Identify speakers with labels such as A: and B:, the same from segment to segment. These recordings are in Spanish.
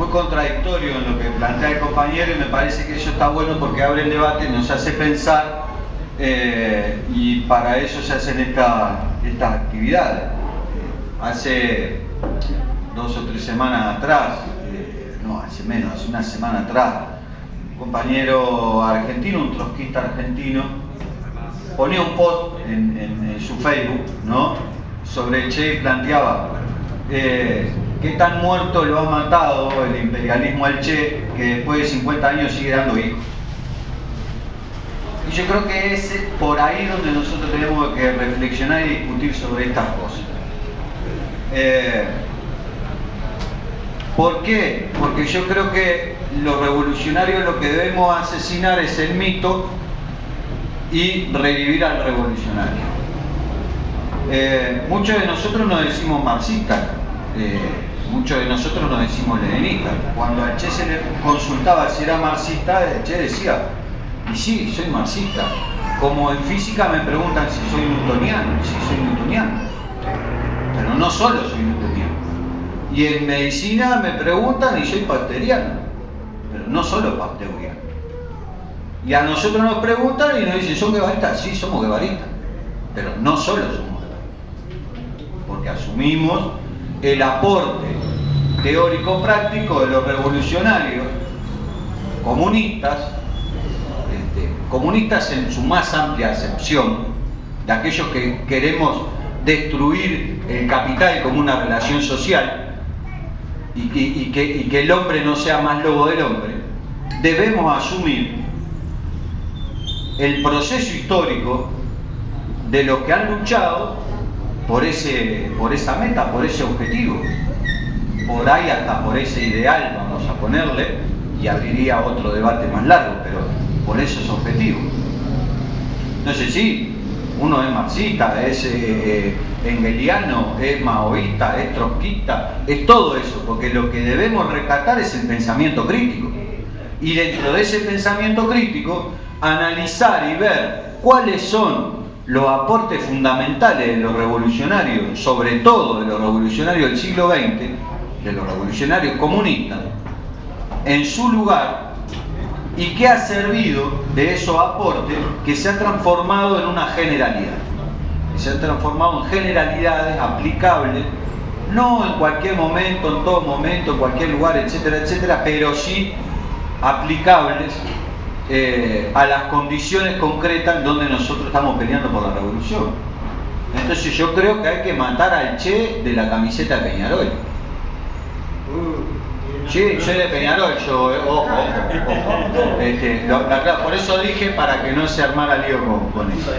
A: muy contradictorio en lo que plantea el compañero, y me parece que eso está bueno porque abre el debate, nos hace pensar, y para eso se hacen estas actividades. Hace 2 o 3 semanas atrás, no, hace menos, hace una semana atrás, un compañero argentino, un trotskista argentino, ponía un post en su Facebook, ¿no?, sobre el Che, y planteaba qué tan muerto lo ha matado el imperialismo al Che, que después de 50 años sigue dando hijos. Y yo creo que es por ahí donde nosotros tenemos que reflexionar y discutir sobre estas cosas. ¿Por qué? Porque yo creo que los revolucionarios lo que debemos asesinar es el mito y revivir al revolucionario. Muchos de nosotros nos decimos marxistas, muchos de nosotros nos decimos leninistas. Cuando a Che se le consultaba si era marxista, Che decía, y sí, soy marxista. Como en física me preguntan si soy newtoniano, y sí, soy newtoniano. Pero no solo soy newtoniano. Y en medicina me preguntan y soy pasteuriano, pero no solo pasteuriano. Y a nosotros nos preguntan y nos dicen, ¿son guevaristas? Sí, somos guevaristas, pero no solo somos guevaristas, porque asumimos el aporte teórico-práctico de los revolucionarios comunistas, comunistas en su más amplia acepción, de aquellos que queremos destruir el capital como una relación social, y que el hombre no sea más lobo del hombre. Debemos asumir el proceso histórico de los que han luchado por esa meta, por ese objetivo, por ahí hasta por ese ideal, vamos a ponerle, y abriría otro debate más largo, pero por esos objetivos. Entonces sí, uno es marxista, es engeliano, es maoísta, es trotskista, es todo eso, porque lo que debemos rescatar es el pensamiento crítico. Y dentro de ese pensamiento crítico, analizar y ver cuáles son los aportes fundamentales de los revolucionarios, sobre todo de los revolucionarios del siglo XX, de los revolucionarios comunistas, en su lugar, y qué ha servido de esos aportes que se ha transformado en una generalidad. Se han transformado en generalidades aplicables, no en cualquier momento, en todo momento, en cualquier lugar, etcétera, etcétera, pero sí aplicables a las condiciones concretas donde nosotros estamos peleando por la revolución. Entonces yo creo que hay que matar al Che de la camiseta de Peñarol. Sí, soy de Peñarol, yo, ojo. Por eso dije, para que no se armara lío con eso.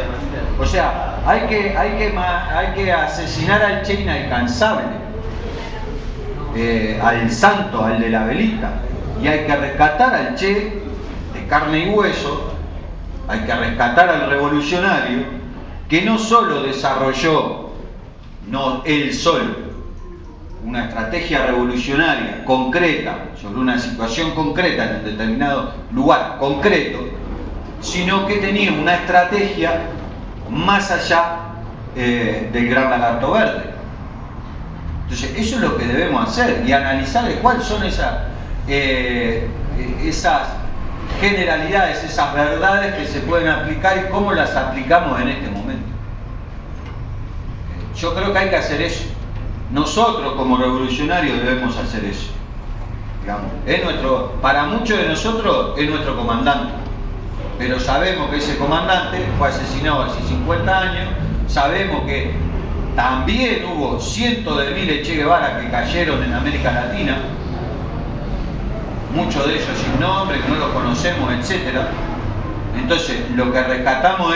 A: O sea, hay que asesinar al Che inalcanzable, al santo, al de la velita, y hay que rescatar al Che de carne y hueso, hay que rescatar al revolucionario que no solo desarrolló, no él solo, una estrategia revolucionaria concreta sobre una situación concreta en un determinado lugar concreto, sino que tenía una estrategia más allá del gran lagarto verde. Entonces eso es lo que debemos hacer y analizar de cuáles son esas generalidades, esas verdades que se pueden aplicar y cómo las aplicamos en este momento. Yo creo que hay que hacer eso. Nosotros como revolucionarios debemos hacer eso. Digamos, para muchos de nosotros es nuestro comandante, pero sabemos que ese comandante fue asesinado hace 50 años, sabemos que también hubo cientos de miles de Che Guevara que cayeron en América Latina, muchos de ellos sin nombre, que no los conocemos, etc. Entonces lo que rescatamos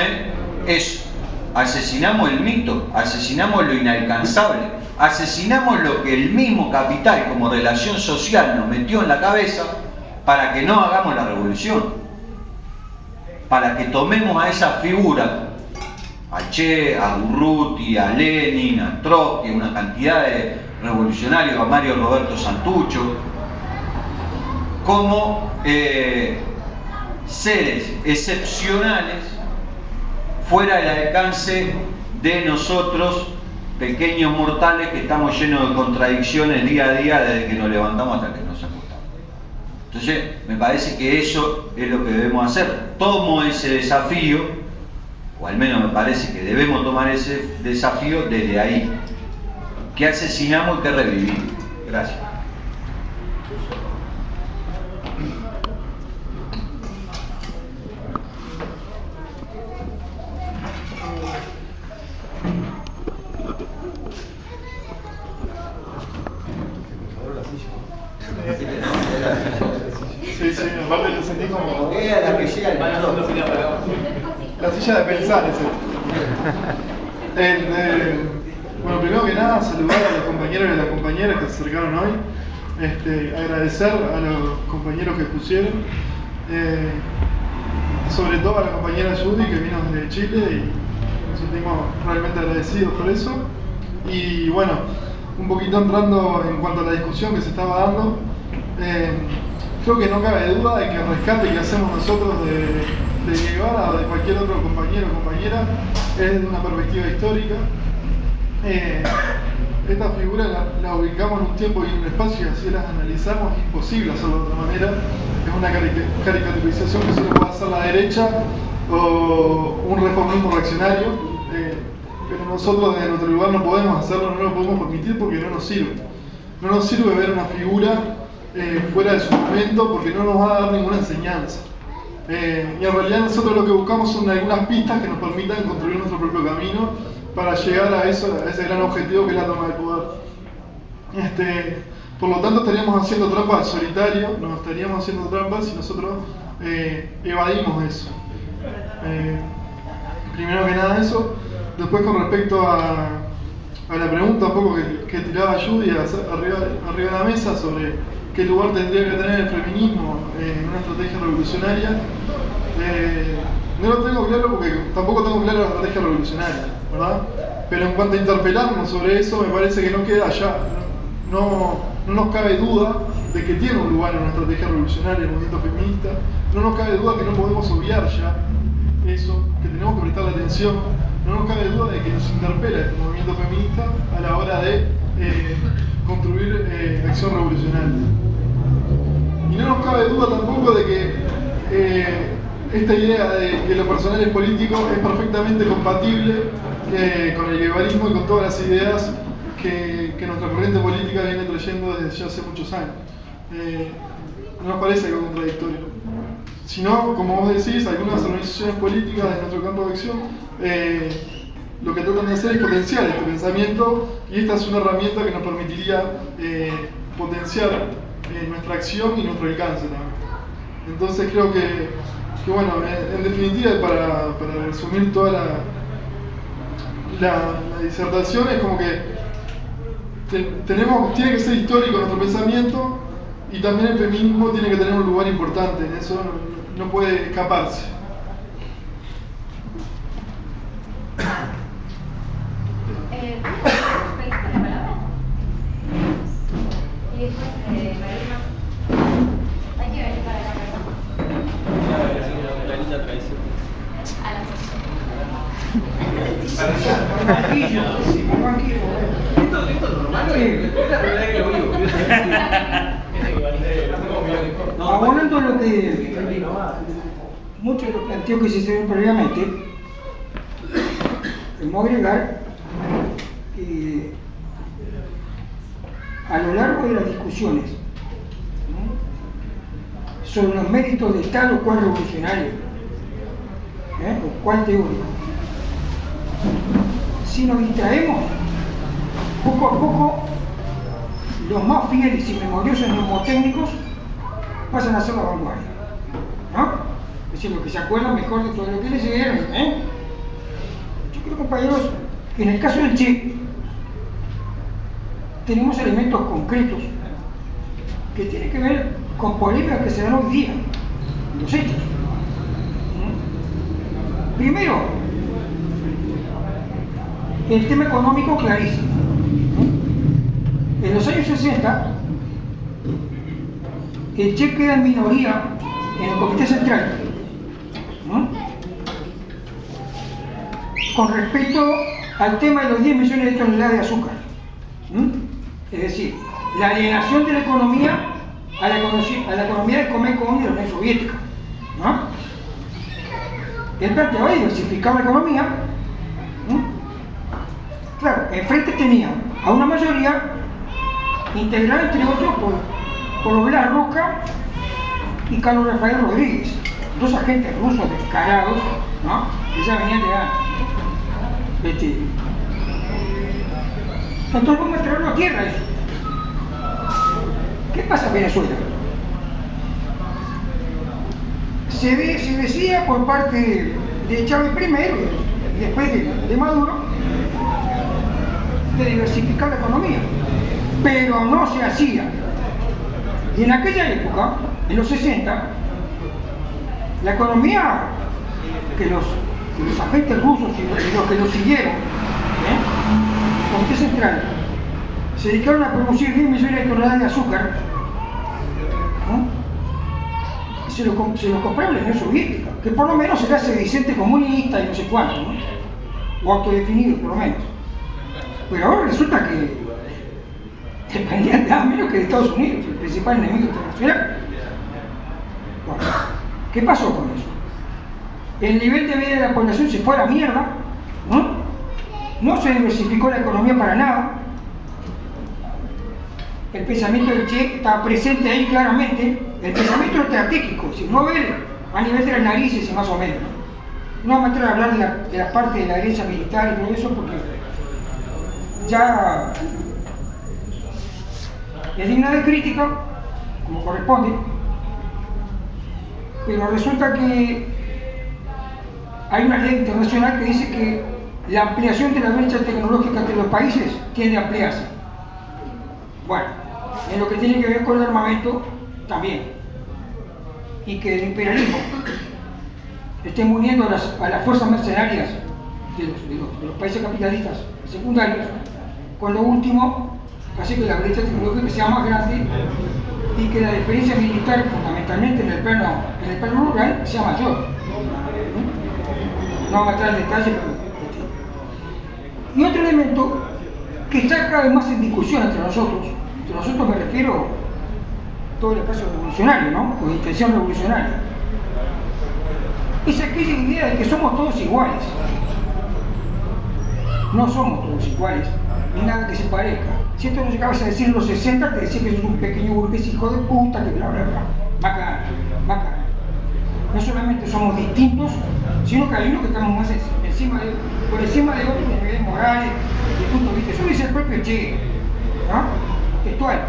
A: es asesinamos el mito, asesinamos lo inalcanzable, asesinamos lo que el mismo capital como relación social nos metió en la cabeza para que no hagamos la revolución, para que tomemos a esa figura, a Che, a Durruti, a Lenin, a Trotsky, una cantidad de revolucionarios, a Mario Roberto Santucho, como seres excepcionales fuera del alcance de nosotros, pequeños mortales que estamos llenos de contradicciones día a día desde que nos levantamos hasta que nos acostamos. Entonces, me parece que eso es lo que debemos hacer. Tomo ese desafío, o al menos me parece que debemos tomar ese desafío desde ahí. ¿Qué asesinamos y qué revivimos? Gracias.
B: Sí, aparte lo sentí como...
C: la que llega
B: La silla de pensar, bueno, primero que nada, saludar a los compañeros y a las compañeras que se acercaron hoy. Agradecer a los compañeros que pusieron. Sobre todo a la compañera Judy, que vino desde Chile, y nos sentimos realmente agradecidos por eso. Y bueno, un poquito entrando en cuanto a la discusión que se estaba dando, creo que no cabe duda de que el rescate que hacemos nosotros de Guevara o de cualquier otro compañero o compañera es de una perspectiva histórica. Esta figura la ubicamos en un tiempo y en un espacio, y así las analizamos, es imposible hacerlo de otra manera. Es una caricaturización que solo puede hacer la derecha o un reformismo reaccionario, pero nosotros desde nuestro lugar no podemos hacerlo, no lo podemos permitir porque no nos sirve. No nos sirve ver una figura fuera de su momento porque no nos va a dar ninguna enseñanza. Y en realidad nosotros lo que buscamos son algunas pistas que nos permitan construir nuestro propio camino para llegar a ese gran objetivo que es la toma del poder. Por lo tanto estaríamos haciendo trampa al solitario, nos estaríamos haciendo trampas si nosotros evadimos eso. Primero que nada eso. Después con respecto a la pregunta un poco que tiraba Judy arriba de la mesa sobre qué lugar tendría que tener el feminismo en una estrategia revolucionaria, no lo tengo claro porque tampoco tengo claro la estrategia revolucionaria, ¿verdad? Pero en cuanto a interpelarnos sobre eso, me parece que no queda allá. No nos cabe duda de que tiene un lugar en una estrategia revolucionaria el movimiento feminista. No nos cabe duda que no podemos obviar ya eso, que tenemos que prestarle atención. No nos cabe duda de que nos interpela este movimiento feminista a la hora de construir acción revolucionaria. Y no nos cabe duda tampoco de que esta idea de que lo personal es político es perfectamente compatible con el guevarismo y con todas las ideas que nuestra corriente política viene trayendo desde ya hace muchos años. No nos parece algo contradictorio. Sino, como vos decís, algunas organizaciones políticas de nuestro campo de acción lo que tratan de hacer es potenciar este pensamiento, y esta es una herramienta que nos permitiría potenciar nuestra acción y nuestro alcance también. Entonces creo que bueno, en definitiva, para resumir toda la disertación, es como que tiene que ser histórico nuestro pensamiento, y también el feminismo tiene que tener un lugar importante, en eso no puede escaparse.
D: Y después, Marina, hay que venir para acá, a la
E: Abonando lo que mucho de lo planteó que se hicieron previamente, debemos agregar que a lo largo de las discusiones sobre los méritos de tal o cual revolucionario, o cual teórico, si nos distraemos, poco a poco los más fieles y memoriosos neumotécnicos pasan a ser la vanguardia, ¿no? Es decir, los que se acuerdan mejor de todo lo que leyeron, Yo creo, compañeros, que en el caso del Che tenemos elementos concretos que tienen que ver con polémicas que se dan hoy día, los hechos. Primero, el tema económico clarísimo. En los años 60, el Che queda en minoría en el Comité Central, con respecto al tema de los 10 millones de toneladas de azúcar. Es decir, la alienación de la economía a la economía de Comecon de la Unión Soviética, ¿no? Él planteaba diversificar la economía, ¿no? Claro, enfrente tenía a una mayoría integrada entre otros por Blas Roca y Carlos Rafael Rodríguez, dos agentes rusos descarados, ¿no? Que ya venían de antes. Entonces vamos a traerlo a tierra eso. ¿Qué pasa en Venezuela? Se decía por parte de Chávez primero y después de Maduro de diversificar la economía, pero no se hacía. Y en aquella época, en los 60, la economía que los agentes rusos y los que los siguieron, el Comité Central, se dedicaron a producir 10 millones de toneladas de azúcar, ¿no? Y se lo compraron la Unión Soviética, que por lo menos era sedicente comunista y no sé cuánto, ¿no? O autodefinido por lo menos. Pero ahora resulta que dependían nada menos que de Estados Unidos, el principal enemigo internacional. Bueno, ¿qué pasó con eso? El nivel de vida de la población se fue a la mierda, ¿no? No se diversificó la economía para nada. El pensamiento del Che estaba presente ahí claramente. El pensamiento estratégico, si no ver a nivel de las narices y más o menos. No vamos a entrar a hablar de la parte de la herencia militar y todo eso porque ya es digna de crítica, como corresponde, pero resulta que hay una ley internacional que dice que la ampliación de la brecha tecnológica entre los países tiende a ampliarse. Bueno, en lo que tiene que ver con el armamento también, y que el imperialismo esté uniendo a las fuerzas mercenarias de los países capitalistas secundarios con lo último, hace que la brecha tecnológica sea más grande y que la diferencia militar, fundamentalmente en el plano rural, sea mayor. No vamos a entrar en detalle, pero... Y otro elemento que está cada vez más en discusión entre nosotros me refiero a todo el espacio revolucionario, ¿no? O de intención revolucionaria, es aquella idea de que somos todos iguales. No somos todos iguales, ni nada que se parezca. Si esto no llegabas a decir en los 60, te decía que sos un pequeño burgués hijo de puta, que bla bla bla. Bacán. No solamente somos distintos, sino que hay uno que estamos más por encima de otros en niveles morales, de punto de vista. Eso dice el propio Che, ¿no? Textual.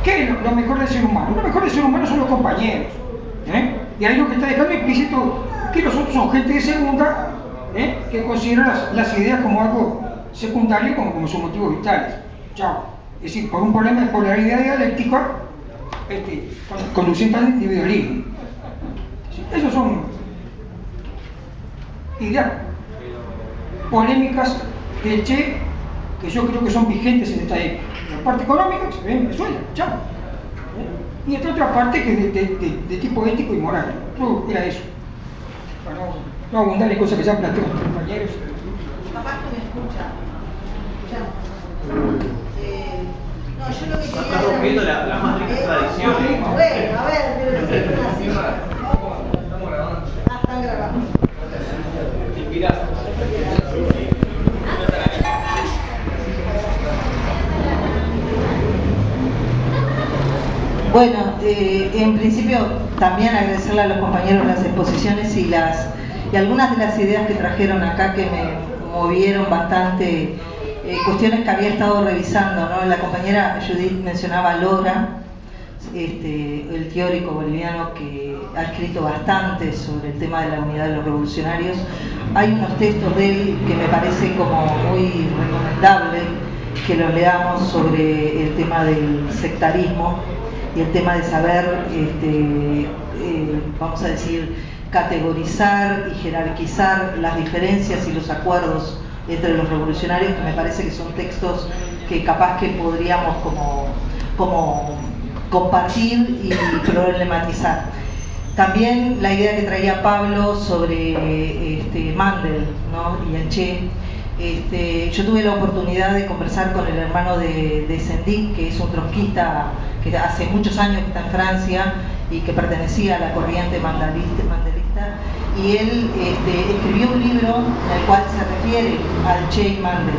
E: ¿Qué es lo mejor del ser humano? Lo mejor del ser humano son los compañeros, ¿eh? Y ahí lo que está dejando implícito que los otros son gente de segunda, que consideran las ideas como algo secundario, como sus motivos vitales. Chao. Es decir, por un problema de polaridad dialéctica, conduciendo al individualismo. ¿Sí? Esas son ideas polémicas del Che, que yo creo que son vigentes en esta época. La parte económica que se ve en Venezuela, chao. Y esta otra parte que es de tipo ético y moral. Todo era eso. Para no abundar en cosas que ya plantean los compañeros.
C: Papá que me escucha. No, yo lo que quería...
F: Está rompiendo las más ricas tradiciones.
C: Bueno, a ver, pero sí, estamos grabando. Ah, están grabando.
F: Te inspirás.
C: Bueno, en principio también agradecerle a los compañeros las exposiciones y algunas de las ideas que trajeron acá que me movieron bastante, cuestiones que había estado revisando, ¿no? La compañera Judith mencionaba a Lora, el teórico boliviano que ha escrito bastante sobre el tema de la unidad de los revolucionarios. Hay unos textos de él que me parece como muy recomendable que los leamos sobre el tema del sectarismo y el tema de saber, vamos a decir, categorizar y jerarquizar las diferencias y los acuerdos entre los revolucionarios, que me parece que son textos que capaz que podríamos como compartir y problematizar. También la idea que traía Pablo sobre Mandel, ¿no? Y el Che, Yo tuve la oportunidad de conversar con el hermano de Sendik, que es un trotskista que hace muchos años que está en Francia y que pertenecía a la corriente mandelista, y él escribió un libro en el cual se refiere al Che y Mandel,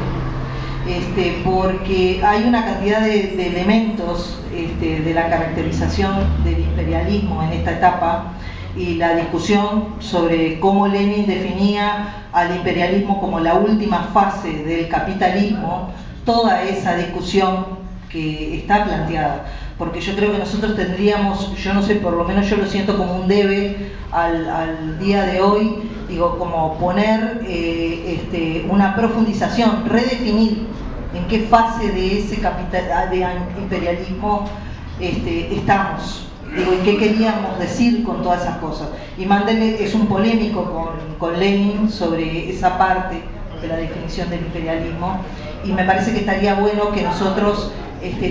C: porque hay una cantidad de elementos de la caracterización del imperialismo en esta etapa, y la discusión sobre cómo Lenin definía al imperialismo como la última fase del capitalismo, toda esa discusión que está planteada, porque yo creo que nosotros tendríamos, yo no sé, por lo menos yo lo siento como un debe al día de hoy, digo, como poner una profundización, redefinir en qué fase de ese imperialismo estamos. Digo, ¿y qué queríamos decir con todas esas cosas? Y Mandel es un polémico con Lenin sobre esa parte de la definición del imperialismo, y me parece que estaría bueno que nosotros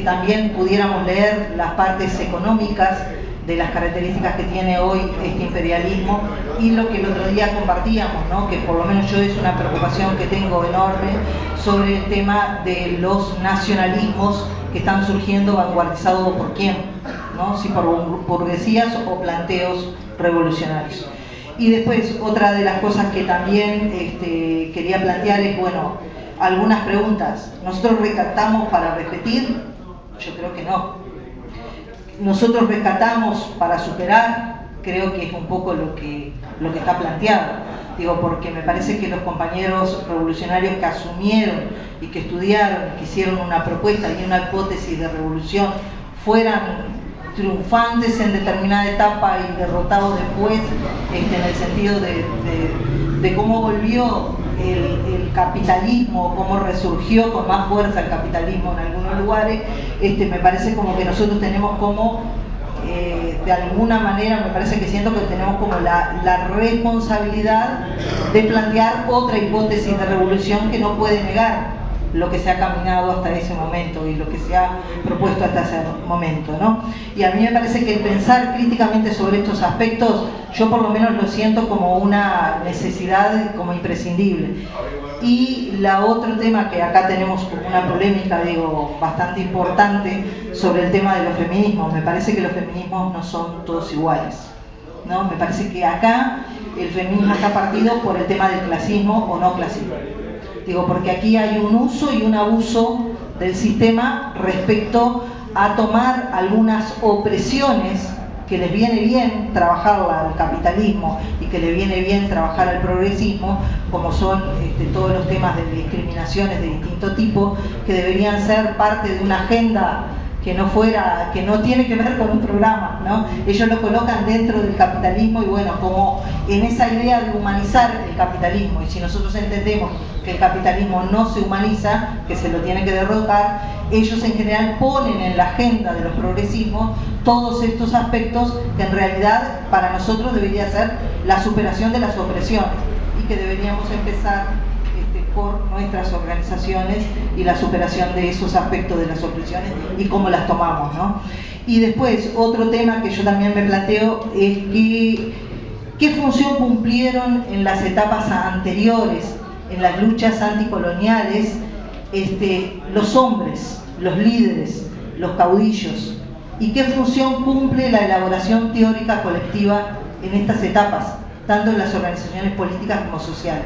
C: también pudiéramos leer las partes económicas de las características que tiene hoy este imperialismo, y lo que el otro día compartíamos, ¿no? Que por lo menos yo es una preocupación que tengo enorme sobre el tema de los nacionalismos que están surgiendo, vanguardizados por quién, ¿no? Si por burguesías o planteos revolucionarios. Y después, otra de las cosas que también quería plantear es, bueno, algunas preguntas. ¿Nosotros rescatamos para repetir? Yo creo que no. ¿Nosotros rescatamos para superar? Creo que es un poco lo que está planteado. Digo, porque me parece que los compañeros revolucionarios que asumieron y que estudiaron, que hicieron una propuesta y una hipótesis de revolución, fueran triunfantes en determinada etapa y derrotados después, en el sentido de cómo volvió el capitalismo, cómo resurgió con más fuerza el capitalismo en algunos lugares, me parece como que nosotros tenemos como, de alguna manera, me parece que siento que tenemos como la responsabilidad de plantear otra hipótesis de revolución que no puede negar lo que se ha caminado hasta ese momento y lo que se ha propuesto hasta ese momento, ¿no? Y a mí me parece que el pensar críticamente sobre estos aspectos, yo por lo menos lo siento como una necesidad, como imprescindible. Y la otro tema que acá tenemos como una polémica, digo, bastante importante sobre el tema de los feminismos. Me parece que los feminismos no son todos iguales, ¿no? Me parece que acá el feminismo está partido por el tema del clasismo o no clasismo. Digo, porque aquí hay un uso y un abuso del sistema respecto a tomar algunas opresiones que les viene bien trabajarla al capitalismo y que les viene bien trabajar al progresismo, como son todos los temas de discriminaciones de distinto tipo, que deberían ser parte de una agenda que no tiene que ver con un programa, ¿no? Ellos lo colocan dentro del capitalismo y bueno, como en esa idea de humanizar el capitalismo, y si nosotros entendemos que el capitalismo no se humaniza, que se lo tiene que derrotar, ellos en general ponen en la agenda de los progresismos todos estos aspectos que en realidad para nosotros debería ser la superación de las opresiones, y que deberíamos empezar por nuestras organizaciones y la superación de esos aspectos de las opresiones y cómo las tomamos, ¿no? Y después, otro tema que yo también me planteo es qué función cumplieron en las etapas anteriores, en las luchas anticoloniales, los hombres, los líderes, los caudillos, y qué función cumple la elaboración teórica colectiva en estas etapas, tanto en las organizaciones políticas como sociales,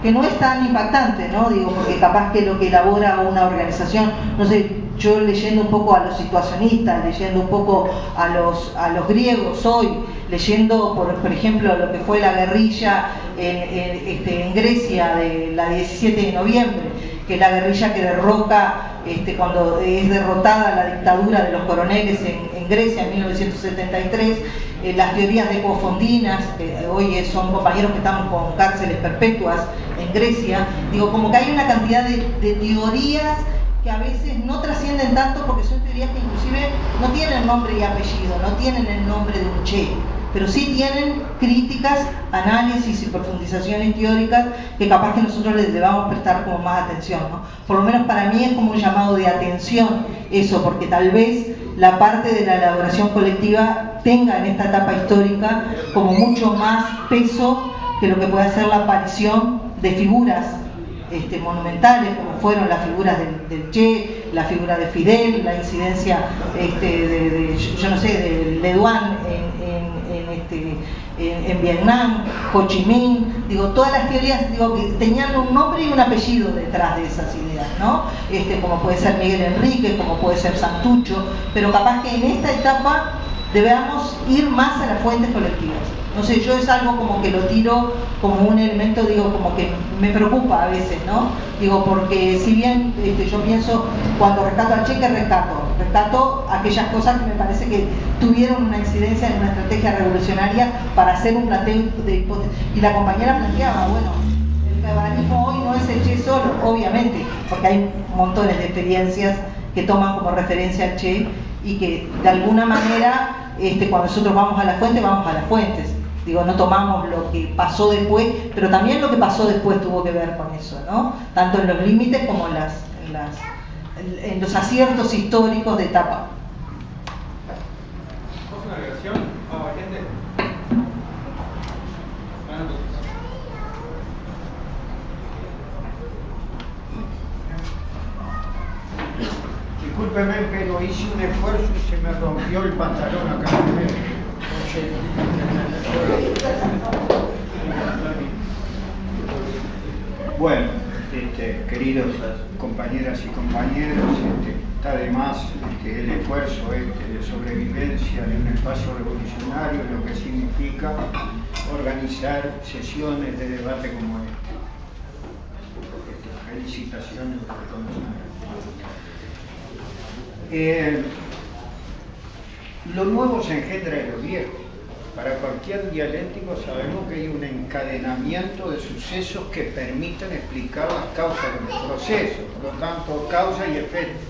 C: que no es tan impactante, ¿no? Digo, porque capaz que lo que elabora una organización, no sé, yo leyendo un poco a los situacionistas, leyendo un poco a los griegos hoy, leyendo por ejemplo lo que fue la guerrilla en Grecia de la 17 de noviembre, que es la guerrilla que derroca cuando es derrotada la dictadura de los coroneles en Grecia en 1973, las teorías de Kofondinas, que hoy son compañeros que están con cárceles perpetuas en Grecia. Digo, como que hay una cantidad de teorías que a veces no trascienden tanto, porque son teorías que inclusive no tienen nombre y apellido, no tienen el nombre de un Che, pero sí tienen críticas, análisis y profundizaciones teóricas que capaz que nosotros les debamos prestar como más atención, ¿no? Por lo menos para mí es como un llamado de atención eso, porque tal vez la parte de la elaboración colectiva tenga en esta etapa histórica como mucho más peso que lo que puede ser la aparición de figuras monumentales, como fueron las figuras del Che, la figura de Fidel, la incidencia yo no sé, de Le Duan en Vietnam, Ho Chi Minh, digo, todas las teorías, digo, que tenían un nombre y un apellido detrás de esas ideas, ¿no? Como puede ser Miguel Enrique, como puede ser Santucho, pero capaz que en esta etapa debamos ir más a las fuentes colectivas. No sé, yo es algo como que lo tiro como un elemento, digo, como que me preocupa a veces, ¿no? Digo, porque si bien yo pienso, cuando rescato al Che, que rescato aquellas cosas que me parece que tuvieron una incidencia en una estrategia revolucionaria para hacer un planteo de hipótesis. Y la compañera planteaba, bueno, el guevarismo hoy no es el Che solo, obviamente, porque hay montones de experiencias que toman como referencia al Che y que de alguna manera, cuando nosotros vamos a las fuentes. Digo, no tomamos lo que pasó después, pero también lo que pasó después tuvo que ver con eso, ¿no? Tanto en los límites como en los aciertos históricos de etapa.
F: ¿Vos una reacción? ¿Gente?
G: Discúlpeme, pero hice un esfuerzo y se me rompió el pantalón acá. Bueno, queridos compañeras y compañeros, está de más el esfuerzo de sobrevivencia de un espacio revolucionario, lo que significa organizar sesiones de debate como este. Felicitaciones por todo. Lo nuevo se engendra de lo viejo. Para cualquier dialéctico sabemos que hay un encadenamiento de sucesos que permiten explicar las causas de los procesos, por lo tanto, causa y efecto.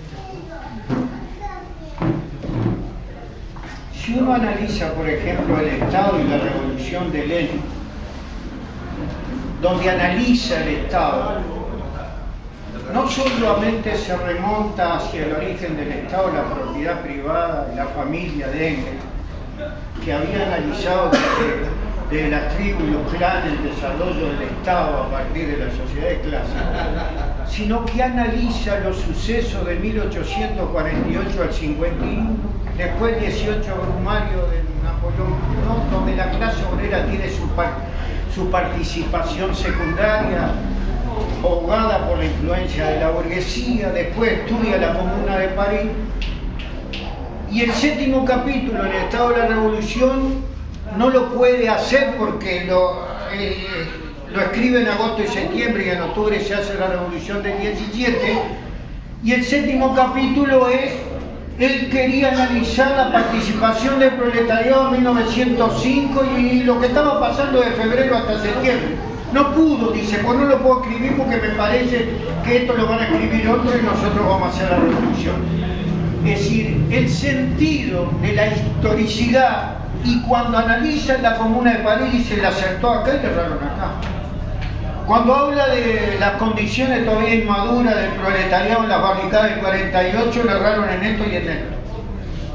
G: Si uno analiza, por ejemplo, el Estado y la Revolución de Lenin, donde analiza el Estado, no solamente se remonta hacia el origen del Estado, la propiedad privada, la familia de Engels, que había analizado desde las tribus y los clanes el desarrollo del Estado a partir de la sociedad de clase, sino que analiza los sucesos de 1848 al 51, después el 18 brumario de Napoleón, ¿no? Donde la clase obrera tiene su participación secundaria, ahogada por la influencia de la burguesía, después estudia la Comuna de París, y el séptimo capítulo, el Estado de la Revolución, no lo puede hacer porque lo escribe en agosto y septiembre, y en octubre se hace la Revolución del 17, y el séptimo capítulo es, él quería analizar la participación del proletariado en 1905 y lo que estaba pasando de febrero hasta septiembre. No pudo, dice, pues no lo puedo escribir porque me parece que esto lo van a escribir otros y nosotros vamos a hacer la revolución. Es decir, el sentido de la historicidad, y cuando analizan la Comuna de París dice, le acertó acá y le erraron acá. Cuando habla de las condiciones todavía inmaduras del proletariado en las barricadas del 48, le erraron en esto y en esto.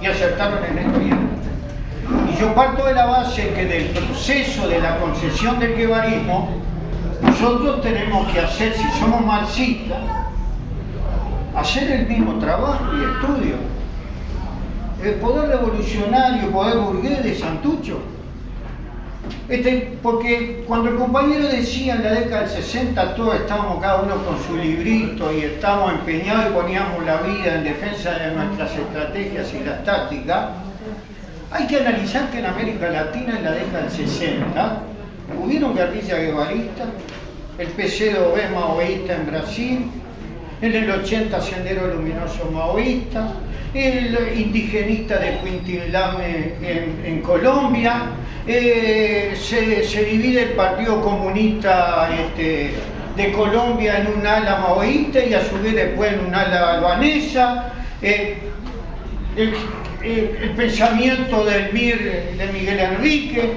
G: Y acertaron en esto y en esto. Y yo parto de la base que del proceso de la concesión del guevarismo, nosotros tenemos que hacer, si somos marxistas, hacer el mismo trabajo y estudio. El poder revolucionario, el poder burgués de Santucho. Porque cuando el compañero decía en la década del 60, todos estábamos cada uno con su librito y estábamos empeñados y poníamos la vida en defensa de nuestras estrategias y las tácticas, hay que analizar que en América Latina en la década del 60 hubieron guerrillas guevaristas, el PCdoB maoísta en Brasil, en el 80 Sendero Luminoso maoísta, el indigenista de Cuintilame en Colombia, se divide el Partido Comunista de Colombia en un ala maoísta y a su vez después en un ala albanesa, el pensamiento del MIR de Miguel Enrique.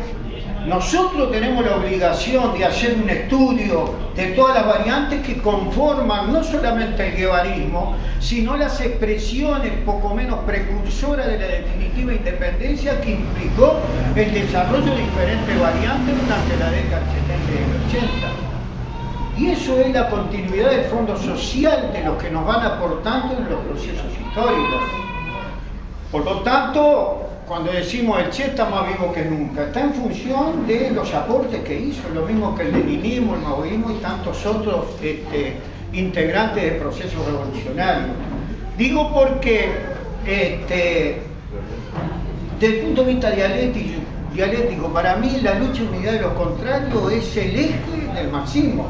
G: Nosotros tenemos la obligación de hacer un estudio de todas las variantes que conforman no solamente el guevarismo, sino las expresiones poco menos precursoras de la definitiva independencia que implicó el desarrollo de diferentes variantes durante la década del 70 y el 80. Y eso es la continuidad del fondo social de los que nos van aportando en los procesos históricos. Por lo tanto, cuando decimos el Che está más vivo que nunca, está en función de los aportes que hizo, lo mismo que el leninismo, el maoísmo y tantos otros integrantes de procesos revolucionarios. Digo porque, desde el punto de vista dialéctico, para mí la lucha y unidad de los contrarios es el eje del marxismo.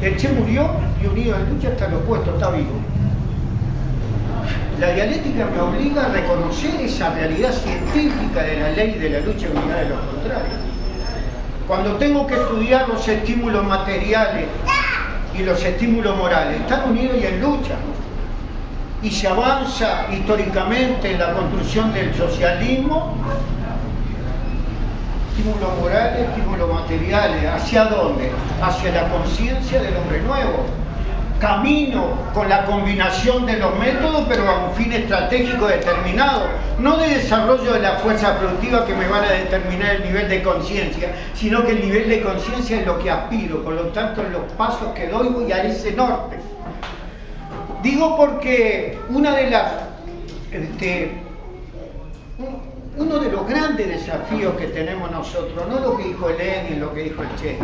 G: El Che murió y unido en lucha está lo opuesto, está vivo. La dialéctica me obliga a reconocer esa realidad científica de la ley de la lucha y unidad de los contrarios. Cuando tengo que estudiar los estímulos materiales y los estímulos morales, están unidos y en lucha. Y se avanza históricamente en la construcción del socialismo, estímulos morales, estímulos materiales. ¿Hacia dónde? Hacia la conciencia del hombre nuevo. Camino con la combinación de los métodos, pero a un fin estratégico determinado, no de desarrollo de la fuerza productiva que me van a determinar el nivel de conciencia, sino que el nivel de conciencia es lo que aspiro, por lo tanto en los pasos que doy voy a ese norte. Digo porque una de las uno de los grandes desafíos que tenemos nosotros, no lo que dijo Lenin, lo que dijo el Che,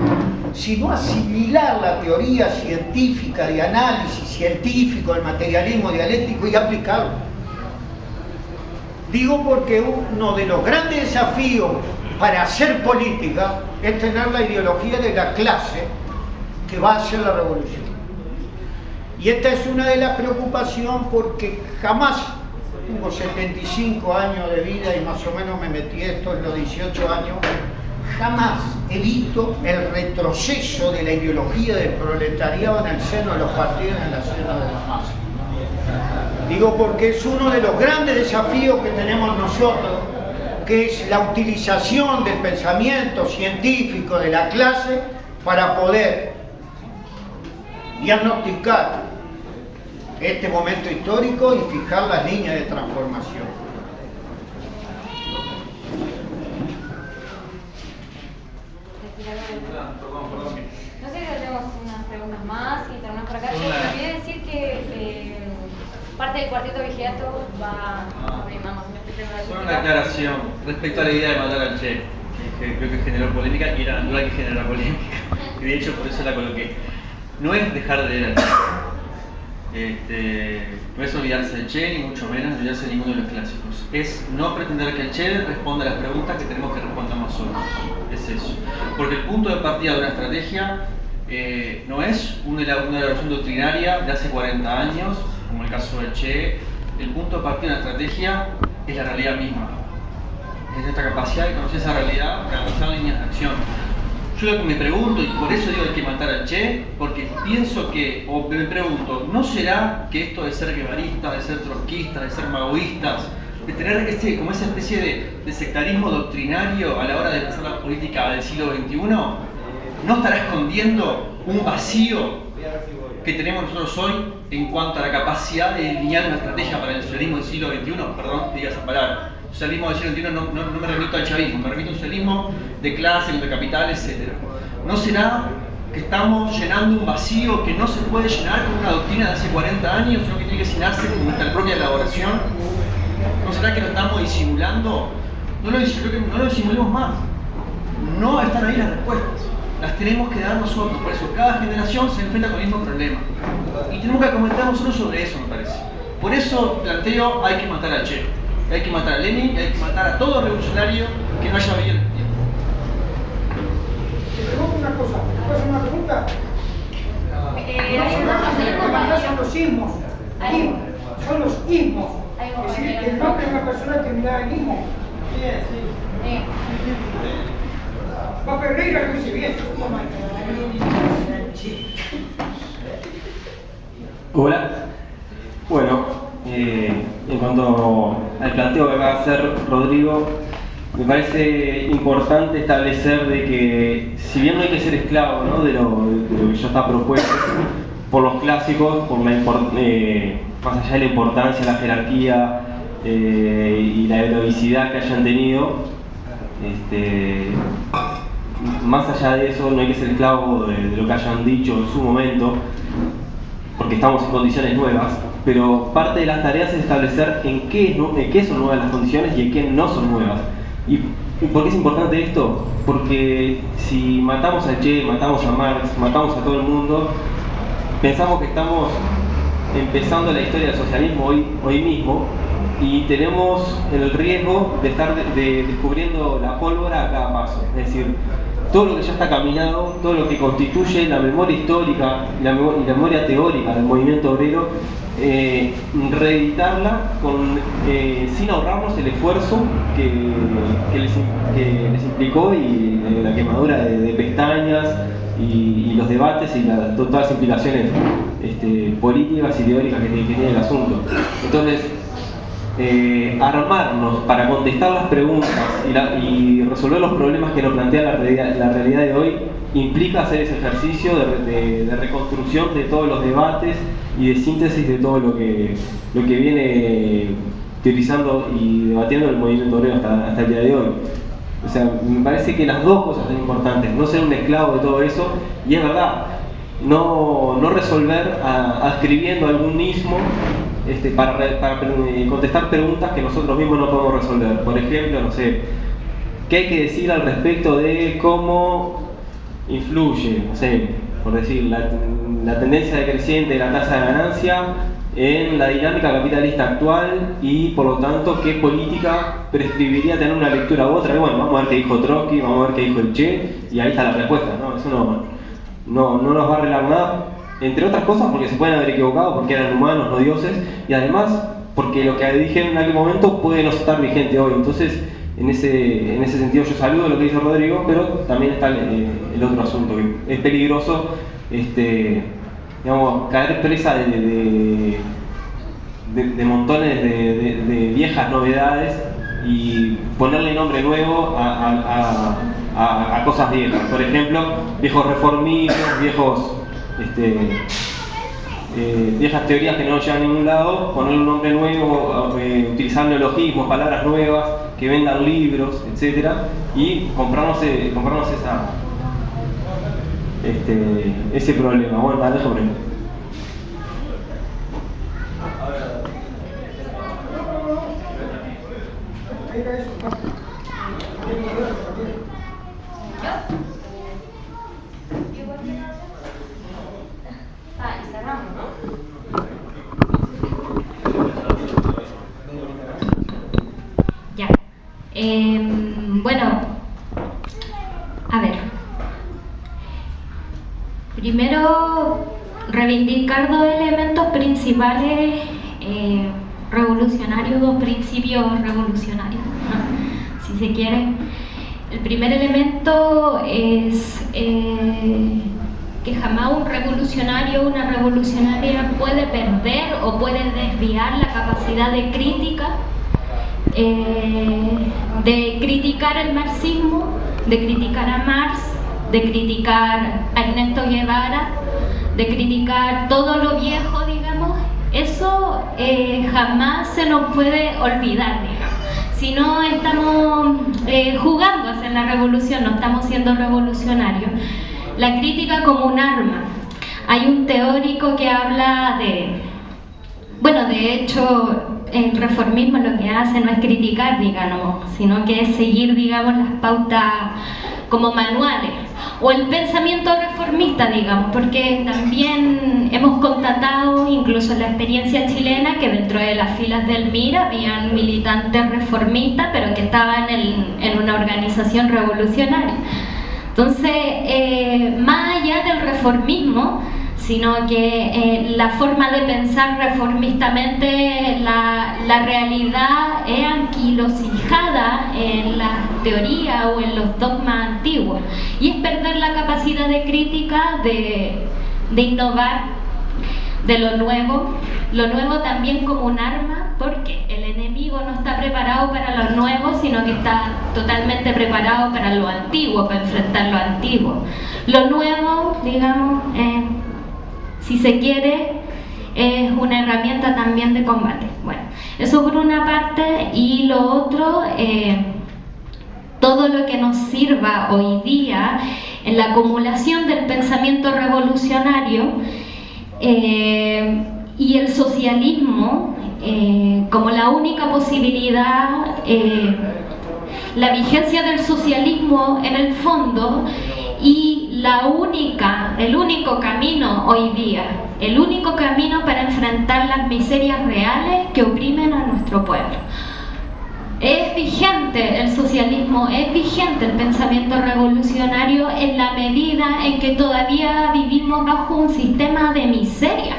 G: sino asimilar la teoría científica de análisis científico, el materialismo dialéctico y aplicarlo. Digo porque uno de los grandes desafíos para hacer política es tener la ideología de la clase que va a hacer la revolución. Y esta es una de las preocupaciones porque jamás, tengo 75 años de vida y más o menos me metí esto en los 18 años, jamás he visto el retroceso de la ideología del proletariado en el seno de los partidos, en el seno de las masas. Digo porque es uno de los grandes desafíos que tenemos nosotros, que es la utilización del pensamiento científico de la clase para poder diagnosticar este momento histórico y fijar las líneas de transformación.
D: No sé si tenemos unas preguntas más y terminamos por acá. Yo quería decir que parte del cuarteto Vigiato va a abrir, vamos,
H: Solo una aclaración respecto a la idea de matar al Che, que creo que generó polémica y era natural que genera polémica. Y de hecho por eso la coloqué. No es dejar de leer al Che. No es olvidarse del Che, ni mucho menos olvidarse de ninguno de los clásicos. Es no pretender que el Che responda a las preguntas que tenemos que responder nosotros. Es eso. Porque el punto de partida de una estrategia no es una elaboración doctrinaria de hace 40 años, como el caso del Che. El punto de partida de una estrategia es la realidad misma. Es nuestra capacidad de conocer esa realidad para trazar líneas de acción. Yo lo que me pregunto, y por eso digo que hay que matar al Che, porque pienso que, o me pregunto, ¿no será que esto de ser guevaristas, de ser trotskistas, de ser maoístas, de tener como esa especie de sectarismo doctrinario a la hora de pensar la política del siglo XXI, no estará escondiendo un vacío que tenemos nosotros hoy en cuanto a la capacidad de delinear una estrategia para el socialismo del siglo XXI? Perdón que diga esa palabra. Socialismo del siglo XXI no me remito al chavismo, me remito a un socialismo de clase, de capital, etc. ¿No será que estamos llenando un vacío que no se puede llenar con una doctrina de hace 40 años, sino que tiene que llenarse con nuestra propia elaboración? ¿No será que lo estamos disimulando? No lo disimulemos más. No están ahí las respuestas. Las tenemos que dar nosotros. Por eso cada generación se enfrenta con el mismo problema. Y tenemos que comentar nosotros sobre eso, me parece. Por eso planteo, hay que matar al Che. Hay que matar a Lenin y hay que matar a todo revolucionario que no haya vivido en el tiempo.
E: Te pregunto una cosa, ¿te puedo hacer una pregunta? No son los ismos, son los ismos. Es decir, el nombre de una persona terminada en ismo. Sí. Va Ferreira lo dice bien.
I: Hola. Bueno. En cuanto al planteo que acaba de hacer Rodrigo, me parece importante establecer de que si bien no hay que ser esclavo, ¿no?, de lo que ya está propuesto por los clásicos, por más allá de la importancia, la jerarquía y la heroicidad que hayan tenido, más allá de eso no hay que ser esclavo de lo que hayan dicho en su momento, porque estamos en condiciones nuevas, pero parte de las tareas es establecer en qué son nuevas las condiciones y en qué no son nuevas. ¿Y por qué es importante esto? Porque si matamos a Che, matamos a Marx, matamos a todo el mundo, pensamos que estamos empezando la historia del socialismo hoy mismo, y tenemos el riesgo de estar descubriendo la pólvora a cada paso. Es decir, todo lo que ya está caminado, todo lo que constituye la memoria histórica y la memoria teórica del movimiento obrero, reeditarla sin ahorrarnos el esfuerzo que les implicó, y la quemadura de pestañas y los debates y todas las implicaciones políticas y teóricas que tiene el asunto. Entonces, armarnos para contestar las preguntas y resolver los problemas que nos plantea la realidad de hoy implica hacer ese ejercicio de reconstrucción de todos los debates y de síntesis de todo lo que viene teorizando y debatiendo el movimiento obrero hasta el día de hoy. O sea, me parece que las dos cosas son importantes: no ser un esclavo de todo eso, y es verdad, no resolver adscribiendo algún ismo para contestar preguntas que nosotros mismos no podemos resolver. Por ejemplo, no sé, ¿qué hay que decir al respecto de cómo influye, no sé, por decir, la tendencia decreciente de la tasa de ganancia en la dinámica capitalista actual, y por lo tanto qué política prescribiría tener una lectura u otra? Y bueno, vamos a ver qué dijo Trotsky, vamos a ver qué dijo el Che, y ahí está la respuesta, ¿no? Eso no nos va a arreglar nada, entre otras cosas porque se pueden haber equivocado, porque eran humanos, no dioses, y además porque lo que dijeron en aquel momento puede no estar vigente hoy. Entonces, en ese sentido yo saludo lo que dice Rodrigo, pero también está el otro asunto, que es peligroso digamos, caer presa de montones de viejas novedades y ponerle nombre nuevo a cosas viejas. Por ejemplo, viejos reformismos, viejas teorías que no llevan a ningún lado, ponerle un nombre nuevo, utilizar neologismos, palabras nuevas, que vendan libros, etcétera, y comprarnos ese problema. Bueno, dale, sobre él.
D: Y cerramos, ¿no?
J: Ya. Bueno, a ver. Primero, reivindicar dos elementos principales revolucionarios, dos principios revolucionarios, ¿no? Si se quiere. El primer elemento es que jamás un revolucionario o una revolucionaria puede perder o puede desviar la capacidad de crítica, de criticar el marxismo, de criticar a Marx, de criticar a Ernesto Guevara, de criticar todo lo viejo, digamos. Eso jamás se nos puede olvidar, digamos. Si no estamos jugando a hacer la revolución, no estamos siendo revolucionarios. La crítica como un arma. Hay un teórico que habla de hecho, el reformismo lo que hace no es criticar, digamos, sino que es seguir, digamos, las pautas como manuales. O el pensamiento reformista, digamos, porque también hemos constatado, incluso en la experiencia chilena, que dentro de las filas del MIR habían militantes reformistas, pero que estaban en una organización revolucionaria. Entonces, más allá del reformismo, sino que la forma de pensar reformistamente la realidad es anquilosijada en la teoría o en los dogmas antiguos, y es perder la capacidad de crítica, de innovar, de lo nuevo también como un arma, porque el enemigo no está preparado para lo nuevo, sino que está totalmente preparado para lo antiguo, para enfrentar lo antiguo. Lo nuevo, digamos, si se quiere, es una herramienta también de combate. Bueno, eso por una parte. Y lo otro, todo lo que nos sirva hoy día en la acumulación del pensamiento revolucionario y el socialismo como la única posibilidad, la vigencia del socialismo en el fondo y el único camino hoy día, el único camino para enfrentar las miserias reales que oprimen a nuestro pueblo. Es vigente el socialismo, es vigente el pensamiento revolucionario en la medida en que todavía vivimos bajo un sistema de miseria,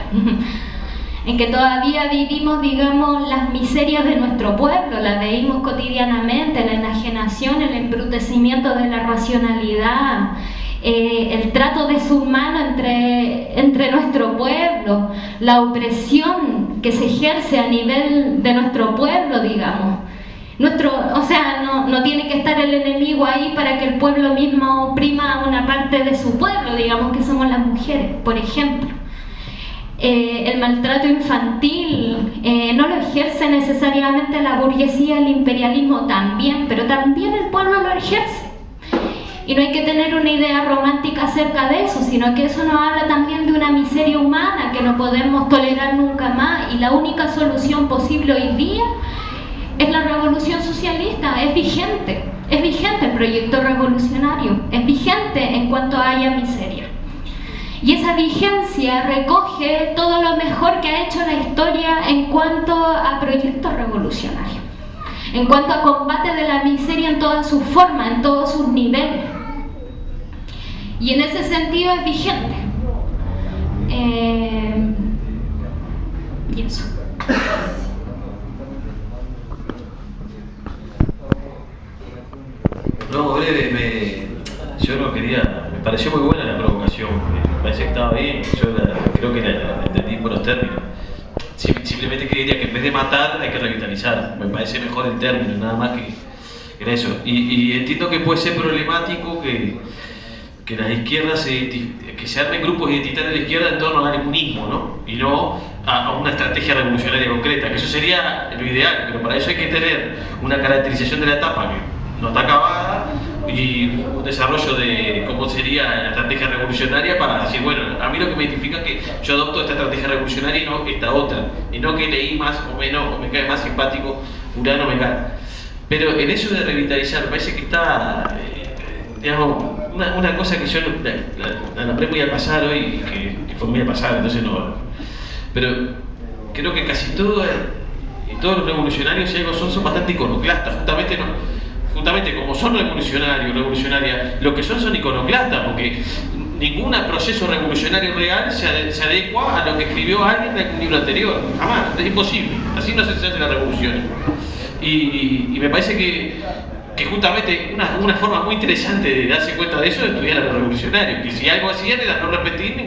J: en que todavía vivimos, digamos, las miserias de nuestro pueblo, las veíamos cotidianamente, la enajenación, el embrutecimiento de la racionalidad, el trato deshumano entre nuestro pueblo, la opresión que se ejerce a nivel de nuestro pueblo, digamos. No tiene que estar el enemigo ahí para que el pueblo mismo oprima a una parte de su pueblo, digamos que somos las mujeres, por ejemplo. El maltrato infantil no lo ejerce necesariamente la burguesía, el imperialismo también, pero también el pueblo lo ejerce. Y no hay que tener una idea romántica acerca de eso, sino que eso nos habla también de una miseria humana que no podemos tolerar nunca más, y la única solución posible hoy día es la revolución socialista. Es vigente el proyecto revolucionario, es vigente en cuanto haya miseria. Y esa vigencia recoge todo lo mejor que ha hecho la historia en cuanto a proyectos revolucionarios, en cuanto a combate de la miseria en todas sus formas, en todos sus niveles. Y en ese sentido es vigente. Y eso.
K: No, breve, yo no quería, me pareció muy buena la provocación, me parece que estaba bien, creo que la entendí en buenos términos. Simplemente quería que en vez de matar hay que revitalizar, me parece mejor el término, nada más que era eso. Y entiendo que puede ser problemático que las izquierdas, que se armen grupos identitarios de la izquierda en torno al comunismo, ¿no? Y no a una estrategia revolucionaria concreta, que eso sería lo ideal, pero para eso hay que tener una caracterización de la etapa que no está acabada y un desarrollo de cómo sería la estrategia revolucionaria para decir, bueno, a mí lo que me identifica es que yo adopto esta estrategia revolucionaria y no esta otra, y no que leí más o menos, o me cae más simpático, fulano me cae. Pero en eso de revitalizar, me parece que está, digamos, una cosa que yo la nombré muy al pasar hoy, que fue muy al pasar, entonces no. Pero creo que casi todos los revolucionarios son bastante iconoclastas, justamente como son revolucionarias, lo que son iconoclastas, porque ningún proceso revolucionario real se adecua a lo que escribió alguien en algún libro anterior, jamás, es imposible, así no se hace la revolución. Y me parece que justamente una forma muy interesante de darse cuenta de eso es estudiar a los revolucionarios, que si algo hacían era no repetir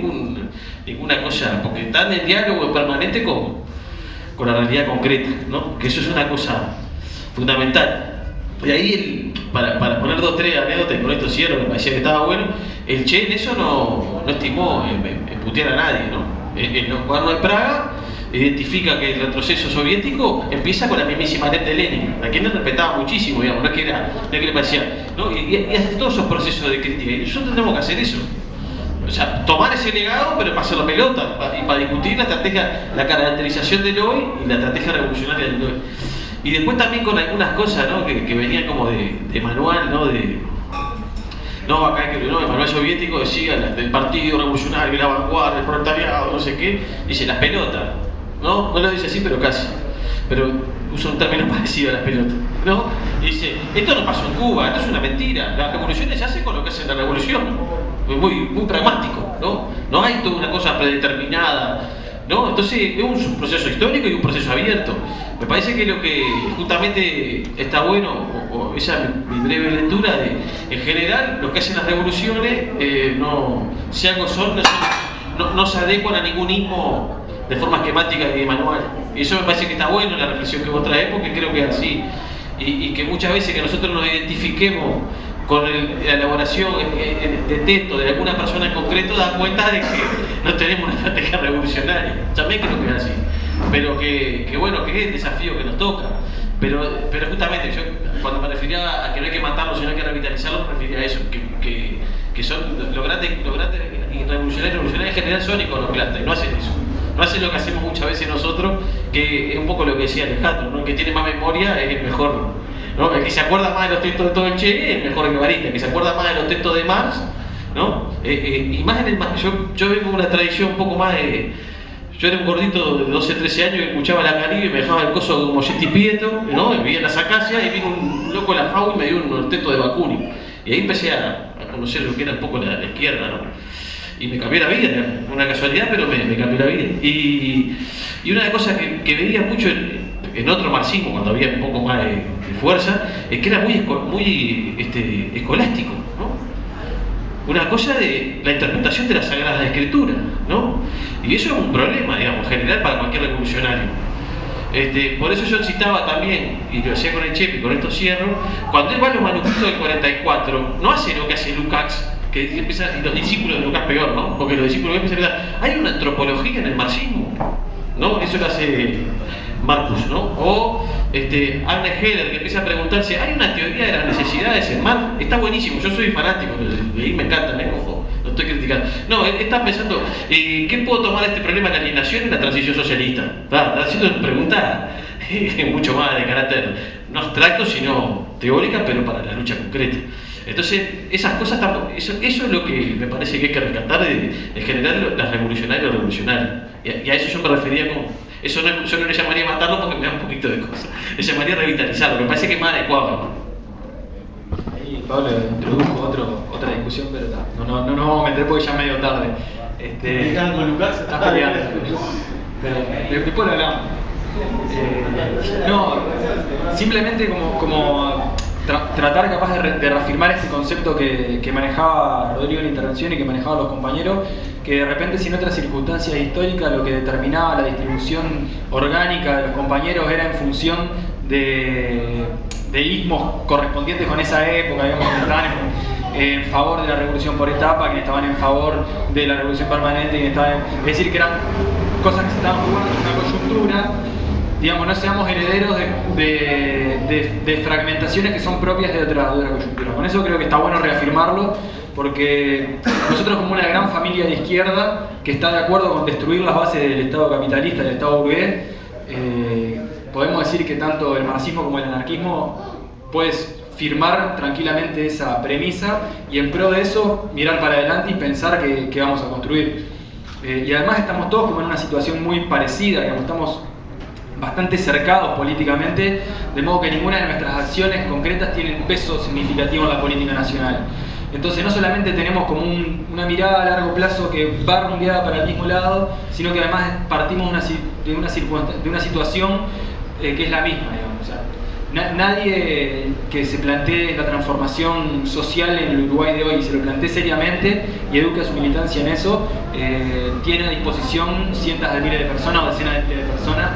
K: ninguna cosa, porque están en diálogo permanente con la realidad concreta, ¿no? Que eso es una cosa fundamental. Y ahí, para poner 2 o 3 anécdotas, y con esto cierro, me parecía que estaba bueno, el Che en eso no estimó putear a nadie, ¿no? En los cuadernos de Praga identifica que el retroceso soviético empieza con la mismísima red de Lenin, a quien le respetaba muchísimo, digamos, no es que le parecía, ¿no? Y hace todos esos procesos de crítica, y nosotros tenemos que hacer eso. O sea, tomar ese legado, pero para hacerlo pelota, y para discutir la estrategia, la caracterización del hoy y la estrategia revolucionaria del hoy. Y después también con algunas cosas, ¿no? que venían como de manual, ¿no? Acá el manual soviético decía del partido revolucionario, la vanguardia, el proletariado, no sé qué, dice las pelotas, ¿no? No lo dice así, pero casi. Pero usa un término parecido a las pelotas, ¿no? Y dice, esto no pasó en Cuba, esto es una mentira, las revoluciones se hacen con lo que hace la revolución. Muy pragmático, ¿no? No hay toda una cosa predeterminada, ¿no? Entonces es un proceso histórico y un proceso abierto. Me parece que lo que justamente está bueno, o esa es mi breve lectura, en general lo que hacen las revoluciones, si algo no se adecuan a ningún ismo de forma esquemática y de manual. Y eso me parece que está bueno en la reflexión que vos traes, porque creo que es así. Y que muchas veces que nosotros nos identifiquemos con la elaboración de texto de alguna persona en concreto, da cuenta de que no tenemos una estrategia revolucionaria. También creo que es así. Pero que bueno, que es el desafío que nos toca. Pero justamente, cuando me refería a que no hay que matarlos, sino hay que revitalizarlos, me refería a eso, que son los grandes y revolucionarios en general son iconoclastas, y no hacen eso. No hacen lo que hacemos muchas veces nosotros, que es un poco lo que decía Alejandro, ¿no? El que tiene más memoria es el mejor, ¿no? El que se acuerda más de los textos de todo el Che es el mejor guevarista, el que se acuerda más de los textos de Marx, ¿no? Y más en el yo vengo de una tradición un poco más de... Yo era un gordito de 12, 13 años que escuchaba la Caribe y me dejaba el coso como Yeti Pietro, ¿no? Y vivía en las acacias y vino un loco de la FAU y me dio un texto de Bakunin. Y ahí empecé a conocer lo que era un poco la izquierda, ¿no? Y me cambió la vida, una casualidad, pero me cambió la vida. Y una de las cosas que veía mucho en otro marxismo, cuando había un poco más de fuerza, es que era muy escolástico, ¿no? Una cosa de la interpretación de las Sagradas Escrituras, ¿no? Y eso es un problema, digamos, general para cualquier revolucionario. Por eso yo citaba también, y lo hacía con el Chepe, y con esto cierro, cuando él va a los manuscritos del 44, no hace lo que hace Lukács, que empieza, y los discípulos de Lukács peor, ¿no? Porque los discípulos empiezan a pensar, hay una antropología en el marxismo, ¿no? Eso lo hace Marcus, ¿no? O Arne Heller, que empieza a preguntarse, ¿hay una teoría de las necesidades en Marx? Está buenísimo, yo soy fanático, de ahí me encanta, ojo, no estoy criticando. No, él está pensando, ¿qué puedo tomar este problema de la alienación y la transición socialista? Está haciendo una pregunta mucho más de carácter, no abstracto, sino teórica, pero para la lucha concreta. Entonces, esas cosas, eso es lo que me parece que hay que rescatar de general las revolucionarias. Y a eso yo me refería como... Eso no, yo no le llamaría matarlo porque me da un poquito de cosas. Le llamaría revitalizarlo, me parece que es más adecuado, ¿no?
F: Ahí Pablo introdujo otra discusión, pero no nos vamos a meter porque ya es medio tarde.
L: Con Lucas
F: está peleando. Pero después lo hablamos. No, simplemente como tratar capaz de reafirmar este concepto que manejaba Rodrigo en la intervención y que manejaban los compañeros, que de repente sin otras circunstancias históricas lo que determinaba la distribución orgánica de los compañeros era en función de ismos correspondientes con esa época, digamos, que estaban en favor de la revolución por etapa, que estaban en favor de la revolución permanente, que estaban es decir, que eran cosas que se estaban jugando en una coyuntura. Digamos, no seamos herederos de fragmentaciones que son propias de otra coyuntura. Con eso creo que está bueno reafirmarlo, porque nosotros como una gran familia de izquierda que está de acuerdo con destruir las bases del Estado capitalista, del Estado burgués, podemos decir que tanto el marxismo como el anarquismo puedes firmar tranquilamente esa premisa y en pro de eso mirar para adelante y pensar que vamos a construir. Y además estamos todos como en una situación muy parecida, digamos, estamos bastante cercados políticamente, de modo que ninguna de nuestras acciones concretas tiene un peso significativo en la política nacional. Entonces no solamente tenemos como una mirada a largo plazo que va rumbeada para el mismo lado, sino que además partimos de una situación que es la misma, digamos. O sea, nadie que se plantee la transformación social en el Uruguay de hoy y se lo plantee seriamente y eduque a su militancia en eso, tiene a disposición cientos de miles de personas o decenas de miles de personas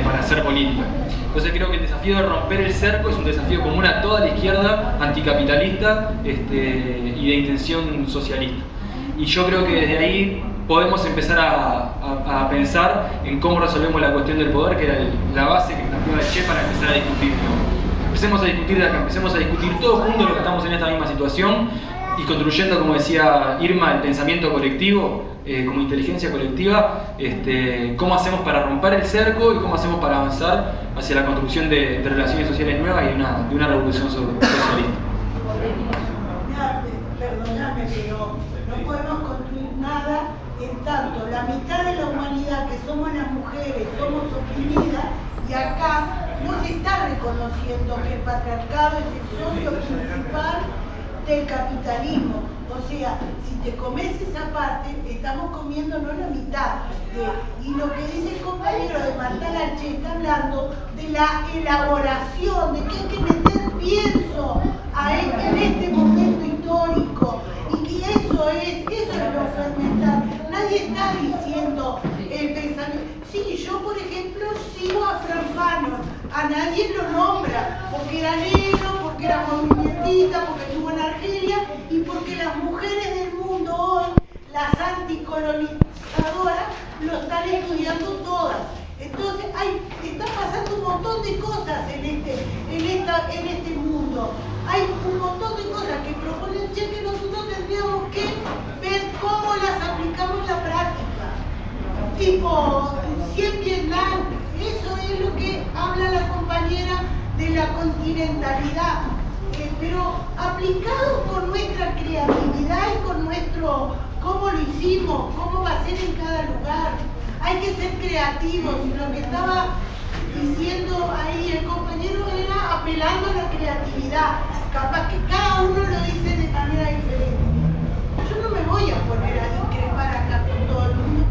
F: para hacer política. Entonces creo que el desafío de romper el cerco es un desafío común a toda la izquierda anticapitalista y de intención socialista. Y yo creo que desde ahí podemos empezar a pensar en cómo resolvemos la cuestión del poder, que era la base que planteó el Che para empezar a discutir. Empecemos a discutir de acá, empecemos a discutir todos juntos los que estamos en esta misma situación y construyendo, como decía Irma, el pensamiento colectivo como inteligencia colectiva, cómo hacemos para romper el cerco y cómo hacemos para avanzar hacia la construcción de relaciones sociales nuevas y de una revolución socialista.
M: Perdóname, pero no podemos construir nada en tanto la mitad de la humanidad que somos las mujeres somos oprimidas y acá no se está reconociendo que el patriarcado es el socio principal del capitalismo. O sea, si te comes esa parte, estamos comiéndonos la mitad. Y lo que dice el compañero de Marta Lanche está hablando de la elaboración, de que hay que meter pienso en este momento histórico. Y que eso es lo fermentar. Nadie está diciendo el pensamiento. Sí, yo por ejemplo sigo a Fran Fanon, a nadie lo nombra, porque era negro, porque era movimentista, porque estuvo en Argelia y porque las mujeres del mundo hoy, las anticolonizadoras, lo están estudiando todas. Entonces, está pasando un montón de cosas en este mundo. Hay un montón de cosas que proponen que nosotros tendríamos que ver cómo las aplicamos en la práctica. Tipo, 100 Vietnam, eso es lo que habla la compañera de la continentalidad. Pero aplicado con nuestra creatividad y con nuestro cómo lo hicimos, cómo va a ser en cada lugar. Hay que ser creativos, y lo que estaba diciendo ahí el compañero era apelando a la creatividad. Capaz que cada uno lo dice de manera diferente. Yo no me voy a poner a discrepar acá con todo el mundo.